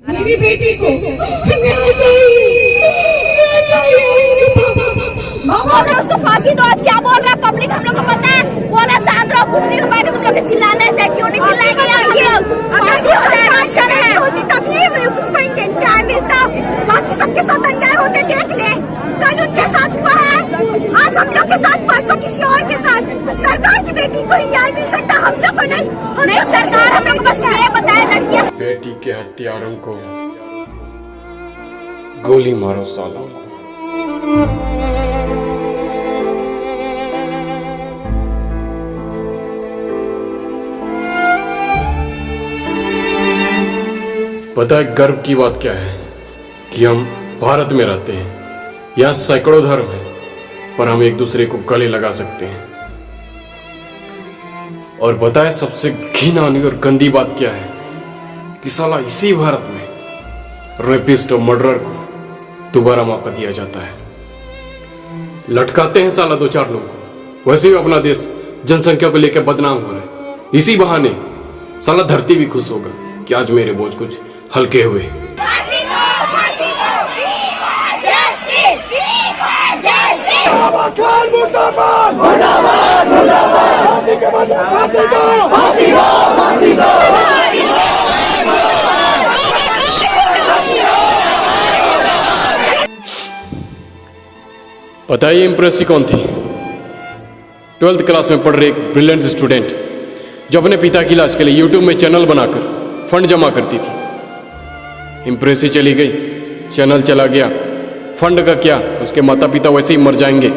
मेरी बेटी को न्याय चाहिए बोल रहे उसको फांसी दो। आज क्या बोल रहा है पब्लिक, हम लोग को पता है। बोल रहा शांत रहो, कुछ नहीं हो पाएगा। तुम लोग चिल्लाने से क्यों नहीं चिल्लाएंगे यार? हम लोग फांसी हो जाएगा, अच्छा है होती तभी उसको न्याय मिलता। बाकी सबके साथ अन्याय होते देख ले। कल उनके साथ हुआ है, आज हम लोग के साथ, परसों किसी और के साथ। सरकार की बेटी को ही न्याय मिल सकता, हम लोग को नहीं। सरकार हम लोग बस ये बताए लड़कियां बेटी के हत्यारों को गोली मारो सालों को। पता है गर्व की बात क्या है कि हम भारत में रहते हैं। यहाँ सैकड़ों धर्म हैं, पर हम एक दूसरे को गले लगा सकते हैं। और पता है सबसे घिनौनी और गंदी बात क्या है कि साला इसी भारत में रेपिस्ट और मर्डरर को दोबारा मौका दिया जाता है। लटकाते हैं साला दो चार लोगों को, वैसे भी अपना देश जनसंख्या को लेकर बदनाम हो रहा है। इसी बहाने साला धरती भी खुश होगा कि आज मेरे बोझ कुछ हल्के हुए। पता है ये इम्प्रेसी कौन थी? 12th क्लास में पढ़ रहे एक ब्रिलियंट स्टूडेंट जो अपने पिता के इलाज के लिए यूट्यूब में चैनल बनाकर फंड जमा करती थी। इम्प्रेसी चली गई, चैनल चला गया, फंड का क्या, उसके माता पिता वैसे ही मर जाएंगे।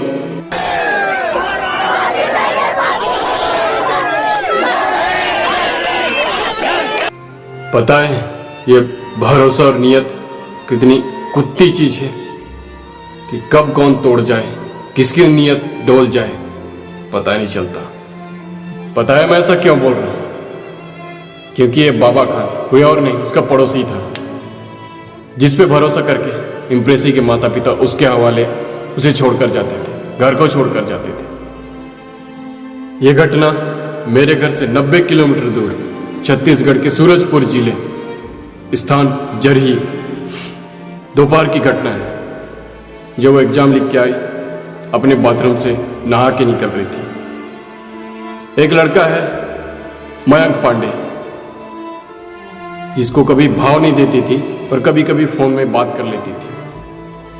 पता है ये भरोसा और नियत कितनी कुत्ती चीज है कि कब कौन तोड़ जाए, किसकी नियत डोल जाए, पता नहीं चलता। पता है मैं ऐसा क्यों बोल रहा हूं? क्योंकि ये बाबा खान कोई और नहीं, उसका पड़ोसी था, जिस पे भरोसा करके इम्प्रेसी के माता पिता उसके हवाले उसे छोड़कर जाते थे, घर को छोड़कर जाते थे। यह घटना मेरे घर से 90 किलोमीटर दूर छत्तीसगढ़ के सूरजपुर जिले स्थान जरही दोपहर की घटना है। जब वो एग्जाम लिख के आई, अपने बाथरूम से नहा के निकल रही थी। एक लड़का है मयंक पांडे, जिसको कभी भाव नहीं देती थी और कभी कभी फोन में बात कर लेती थी,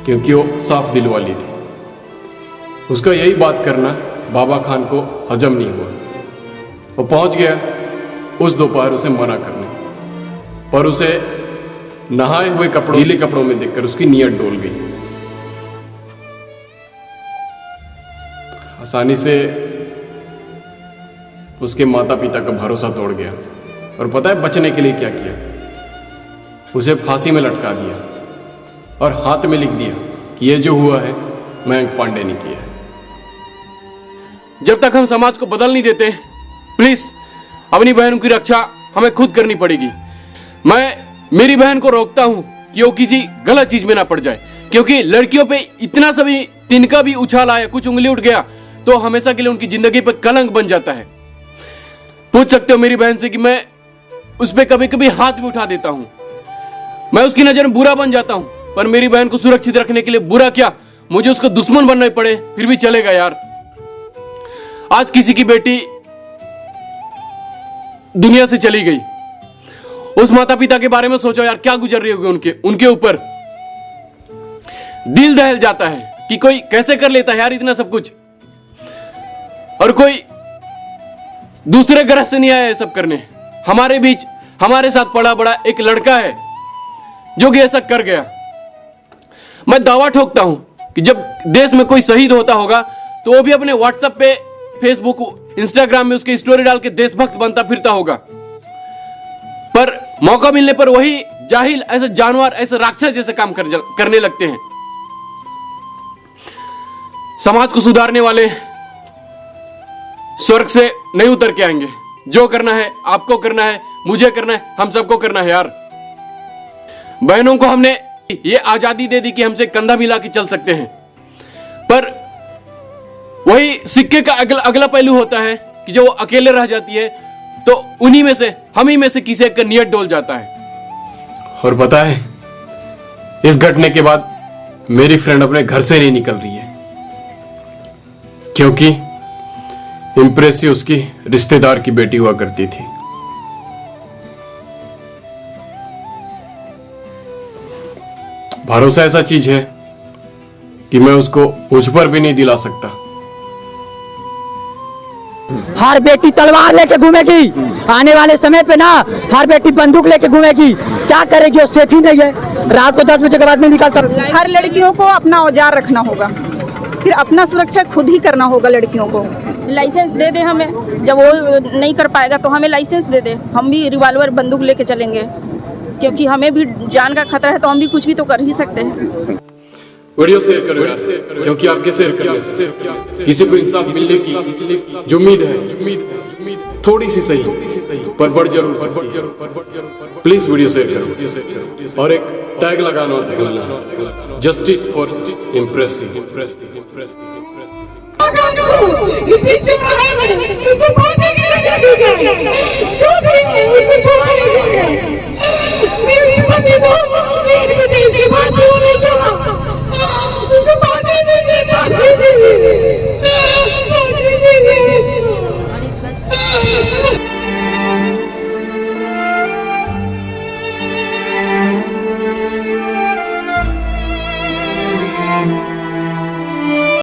क्योंकि वो साफ दिल वाली थी। उसका यही बात करना बाबा खान को हजम नहीं हुआ। वो पहुंच गया उस दोपहर उसे मना करने, पर उसे नहाए हुए कपड़ों, गीले कपड़ों में देखकर उसकी नीयत डोल गई। आसानी से उसके माता पिता का भरोसा तोड़ गया। और पता है बचने के लिए क्या किया? उसे फांसी में लटका दिया और हाथ में लिख दिया कि ये जो हुआ है मयंक पांडे ने किया है। जब तक हम समाज को बदल नहीं देते, प्लीज अपनी बहन की रक्षा हमें खुद करनी पड़ेगी। मैं मेरी बहन को रोकता हूं कि वो किसी गलत चीज में ना पड़ जाए, क्योंकि लड़कियों पे इतना सभी तिनका भी उछाल आया, कुछ उंगली उठ गया तो हमेशा के लिए उनकी जिंदगी पर कलंक बन जाता है। पूछ सकते हो मेरी बहन से कि मैं उस पर कभी कभी हाथ भी उठा देता हूं, मैं उसकी नजर में बुरा बन जाता हूं, पर मेरी बहन को सुरक्षित रखने के लिए बुरा क्या, मुझे उसको दुश्मन बनना पड़े फिर भी चलेगा यार। आज किसी की बेटी दुनिया से चली गई, उस माता पिता के बारे में सोचो यार, क्या गुजर रही होगी उनके ऊपर। दिल दहल जाता है कि कोई कैसे कर लेता है यार इतना सब कुछ, और कोई दूसरे ग्रह से नहीं आया है सब करने। हमारे बीच हमारे साथ पड़ा बड़ा एक लड़का है जो कि ऐसा कर गया। मैं दावा ठोकता हूं कि जब देश में कोई शहीद होता होगा तो वो भी अपने व्हाट्सएप पे, फेसबुक, इंस्टाग्राम में उसकी स्टोरी डाल के देशभक्त बनता फिरता होगा। पर मौका मिलने पर वही जाहिल, ऐसे जानवर, ऐसे राक्षस जैसे काम करने लगते हैं। समाज को सुधारने वाले स्वर्ग से नहीं उतर के आएंगे। जो करना है आपको करना है, मुझे करना है, हम सबको करना है यार। बहनों को हमने ये आजादी दे दी कि हमसे कंधा मिला के चल सकते हैं, पर वही सिक्के का अगला पहलू होता है कि जब वो अकेले रह जाती है तो उन्हीं में से, हम ही में से किसी एक का नियत डोल जाता है। और पता है, इस घटने के बाद मेरी फ्रेंड अपने घर से नहीं निकल रही है, क्योंकि इम्प्रेसिव उसकी रिश्तेदार की बेटी हुआ करती थी। भरोसा ऐसा चीज है कि मैं उसको मुझ पर भी नहीं दिला सकता। हर बेटी तलवार लेके घूमेगी, आने वाले समय पे ना हर बेटी बंदूक लेके घूमेगी। क्या करेगी? वो सेफ ही नहीं है, रात को 10 बजे के बाद नहीं निकाल सकती। हर लड़कियों को अपना औजार रखना होगा, फिर अपना सुरक्षा खुद ही करना होगा लड़कियों को। लाइसेंस दे दे हमें, जब वो नहीं कर पाएगा तो हमें लाइसेंस दे दे, हम भी रिवॉल्वर बंदूक लेके चलेंगे, क्योंकि हमें भी जान का खतरा है, तो हम भी कुछ भी तो कर ही सकते हैं। वीडियो शेयर करो यार, क्योंकि आपके शेयर करने से किसी को इंसाफ मिलने की जो उम्मीद है थोड़ी सी सही पर बढ़ जरूर सकती है। प्लीज वीडियो शेयर करो और एक टैग लगाना भूलना, जस्टिस फॉर इम्प्रेसिव। इतनी चौड़ाई में उसको फांसी की सजा दी जाए, जो भी है उसको छोड़ा नहीं जाए। मेरी पति बहुत जेल में थी, इसके बाद भी वो नहीं छोड़ा, उसको फांसी दी।